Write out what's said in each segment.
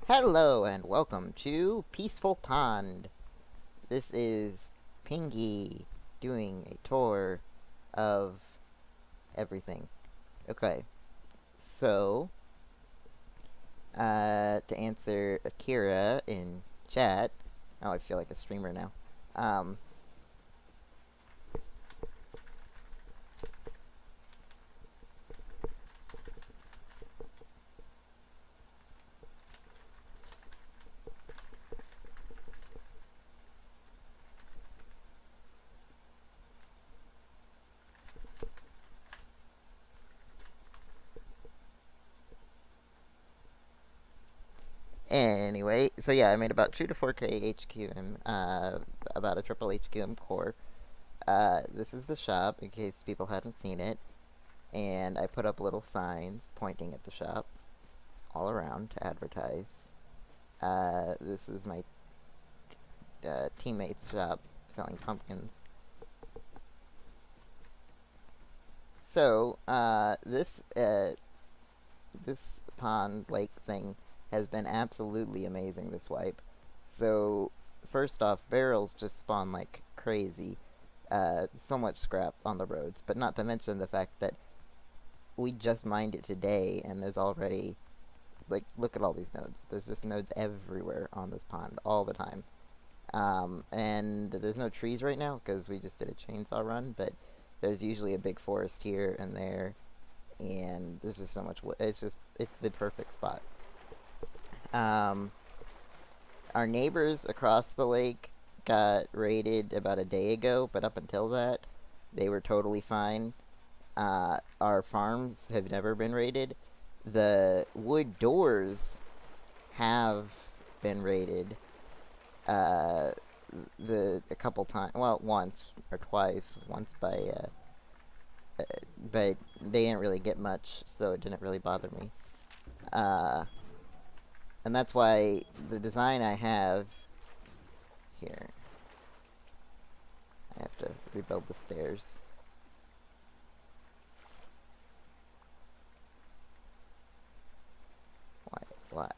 Hello and welcome to Peaceful Pond. This is Pingy doing a tour of everything. Okay, so to answer Akira in chat, oh, I feel like a streamer now. Um, anyway, so yeah, I made about 2 to 4K HQM, about a triple HQM core. This is the shop in case people hadn't seen it, and I put up little signs pointing at the shop all around to advertise. This is my teammate's shop selling pumpkins. So, this pond lake thing has been absolutely amazing this wipe. So, first off, barrels just spawn like crazy. So much scrap on the roads, but not to mention the fact that we just mined it today, and there's already, like, look at all these nodes. There's just nodes everywhere on this pond all the time. And there's no trees right now because we just did a chainsaw run, but there's usually a big forest here and there, and there's just so much wood. It's the perfect spot. Um, our neighbors across the lake got raided about a day ago, but up until that, they were totally fine. Our farms have never been raided. The wood doors have been raided. A couple times, well, once or twice. Once by, but they didn't really get much, so it didn't really bother me. Uh, and that's why the design I have here. I have to rebuild the stairs.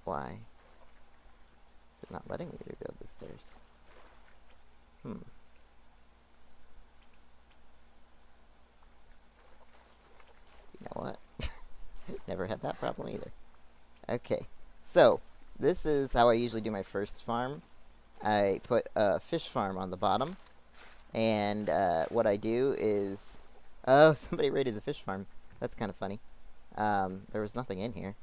Why? Is it not letting me rebuild the stairs? You know what? Never had that problem either. Okay, so this is how I usually do my first farm. I put a fish farm on the bottom, and what I do is... Oh, somebody raided the fish farm. That's kind of funny. There was nothing in here.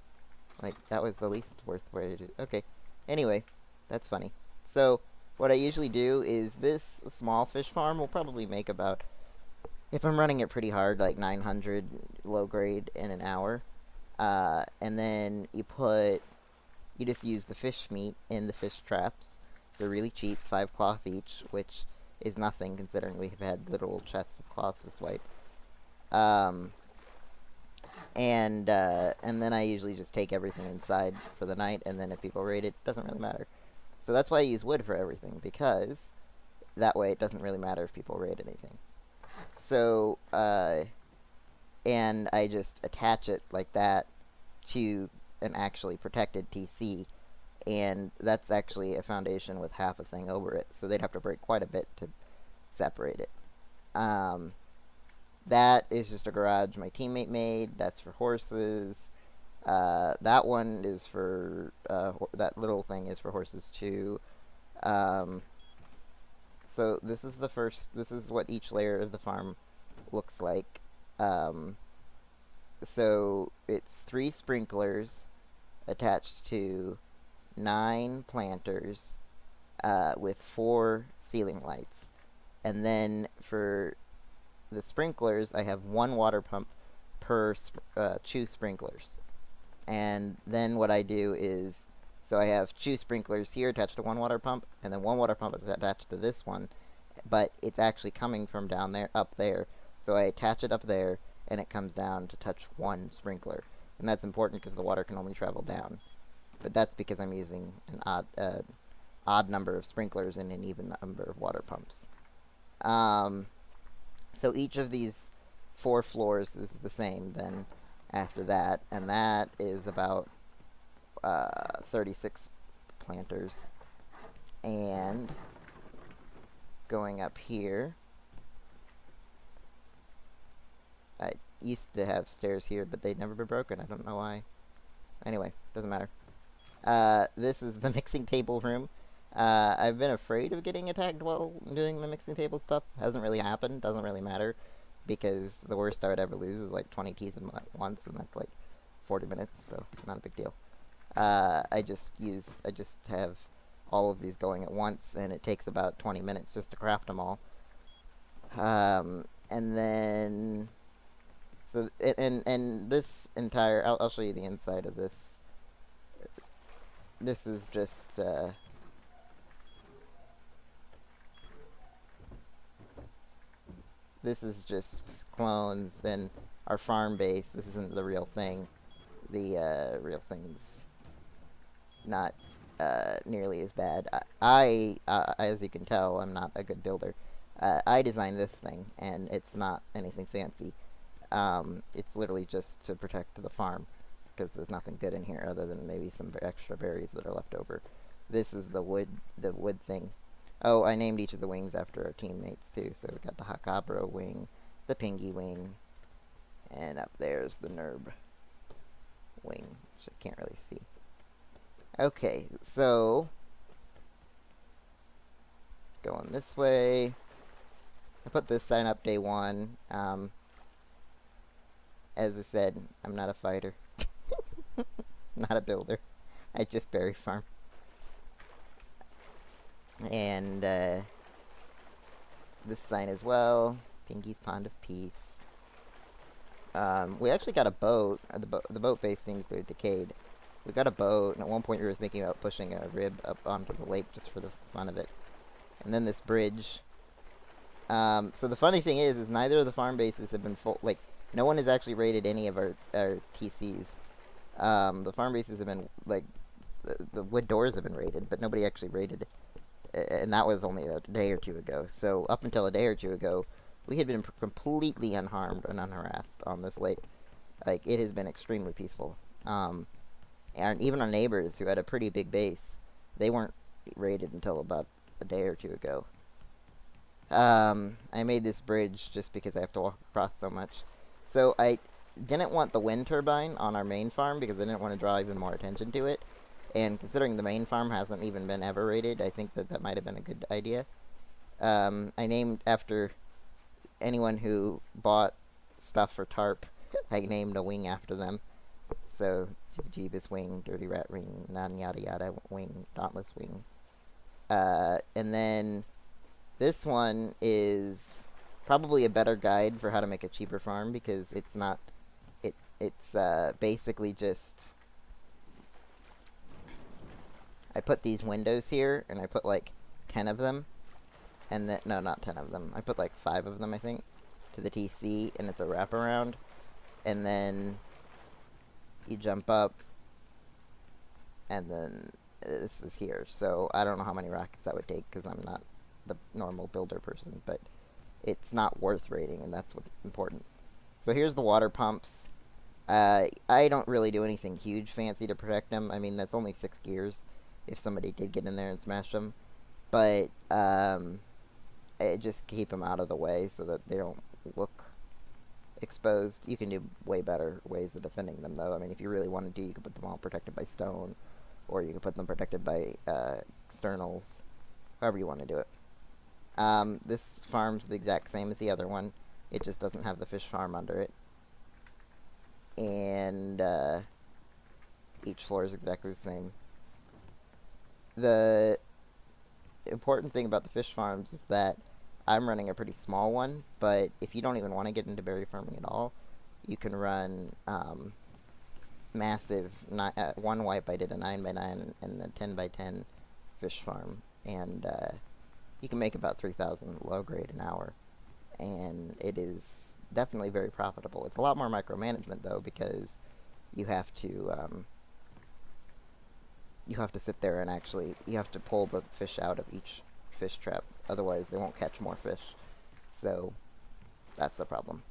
Like, that was the least worth where to do. Okay, anyway, that's funny. So, what I usually do is this small fish farm will probably make about... If I'm running it pretty hard, like 900 low grade in an hour. And then you just use the fish meat in the fish traps. They're really cheap, 5 cloth each, which is nothing considering we've had literal chests of cloth this wipe. And then I usually just take everything inside for the night, and then if people raid it, doesn't really matter. So that's why I use wood for everything, because that way it doesn't really matter if people raid anything. So, and I just attach it like that to an actually protected TC, and that's actually a foundation with half a thing over it, so they'd have to break quite a bit to separate it. That is just a garage my teammate made. That's for horses. That one is for, that little thing is for horses too. So this is this is what each layer of the farm looks like. So it's 3 sprinklers attached to 9 planters, with 4 ceiling lights. And then for the sprinklers, I have 1 water pump per 2 sprinklers. And then what I do is, so I have 2 sprinklers here attached to 1 water pump, and then 1 water pump is attached to this one, but it's actually coming from down there, up there. So I attach it up there, and it comes down to touch 1 sprinkler. And that's important because the water can only travel down. But that's because I'm using an odd number of sprinklers and an even number of water pumps. So each of these 4 floors is the same then after that, and that is about 36 planters. And going up here, I used to have stairs here, but they'd never been broken. I don't know why. Anyway, doesn't matter. This is the mixing table room. I've been afraid of getting attacked while doing the mixing table stuff. Hasn't really happened. Doesn't really matter. Because the worst I would ever lose is like 20 teas in once, and that's like 40 minutes, so not a big deal. I just have all of these going at once, and it takes about 20 minutes just to craft them all. And then, so, and this entire, I'll show you the inside of this. This is just, this is just clones, and our farm base, this isn't the real thing. The real thing's not nearly as bad. I as you can tell, I'm not a good builder. I designed this thing, and it's not anything fancy. It's literally just to protect the farm, because there's nothing good in here other than maybe some extra berries that are left over. This is the wood thing. Oh, I named each of the wings after our teammates, too. So we got the Hacabro wing, the Pingy wing, and up there's the Nerb wing, which I can't really see. Okay, so going this way. I put this sign up day one. As I said, I'm not a fighter. Not a builder. I just berry farm. And this sign as well. Pingy's Pond of Peace. We actually got a boat. The boat base seems to have decayed. We got a boat, and at one point we were thinking about pushing a rib up onto the lake just for the fun of it. And then this bridge. So the funny thing is neither of the farm bases have been full. Like, no one has actually raided any of our TCs. The farm bases have been, like, the wood doors have been raided, but nobody actually raided. And that was only a day or two ago. So up until a day or two ago, we had been completely unharmed and unharassed on this lake. Like, it has been extremely peaceful. And even our neighbors, who had a pretty big base, they weren't raided until about a day or two ago. I made this bridge just because I have to walk across so much. So I didn't want the wind turbine on our main farm because I didn't want to draw even more attention to it. And considering the main farm hasn't even been ever raided, I think that might have been a good idea. I named after anyone who bought stuff for tarp, I named a wing after them. So, Jeebus wing, Dirty Rat wing, yada yada wing, Dauntless wing. And then this one is probably a better guide for how to make a cheaper farm because it's not, it's basically just, I put these windows here, and I put like 10 of them, and then, no, not 10 of them, I put like 5 of them, I think, to the TC, and it's a wraparound, and then you jump up, and then this is here, so I don't know how many rockets that would take, because I'm not the normal builder person, but it's not worth raiding, and that's what's important. So here's the water pumps. I don't really do anything huge fancy to protect them. I mean, that's only 6 gears, if somebody did get in there and smash them. But just keep them out of the way so that they don't look exposed. You can do way better ways of defending them, though. I mean, if you really wanted to, you could put them all protected by stone, or you could put them protected by externals, however you want to do it. This farm's the exact same as the other one. It just doesn't have the fish farm under it. And each floor is exactly the same. The important thing about the fish farms is that I'm running a pretty small one, but if you don't even want to get into berry farming at all, you can run massive, one wipe I did a 9x9 and a 10x10 fish farm, and you can make about 3,000 low grade an hour, and it is definitely very profitable. It's a lot more micromanagement though, because you have to sit there and actually, you have to pull the fish out of each fish trap, otherwise they won't catch more fish. So that's a problem.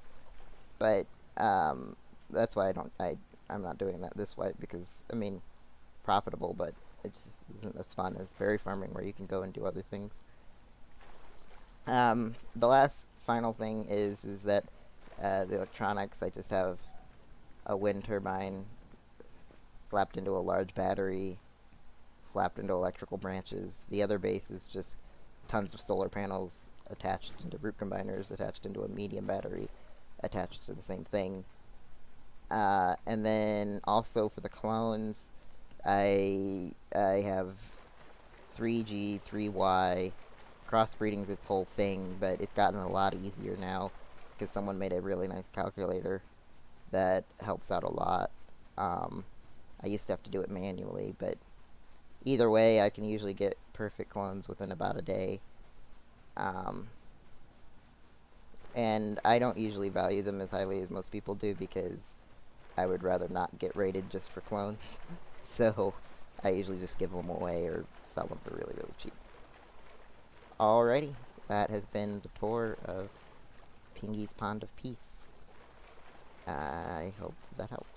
But that's why I'm not doing that this way, because I mean, profitable, but it just isn't as fun as berry farming, where you can go and do other things. The last final thing is that the electronics. I just have a wind turbine slapped into a large battery, slapped into electrical branches. The other base is just tons of solar panels attached into root combiners, attached into a medium battery, attached to the same thing. And then also for the clones, I have 3G, 3Y. Crossbreeding's its whole thing, but it's gotten a lot easier now because someone made a really nice calculator that helps out a lot. I used to have to do it manually, but either way, I can usually get perfect clones within about a day. Um, and I don't usually value them as highly as most people do because I would rather not get rated just for clones. So I usually just give them away or sell them for really, really cheap. Alrighty, that has been the tour of Pingy's Pond of Peace. I hope that helped.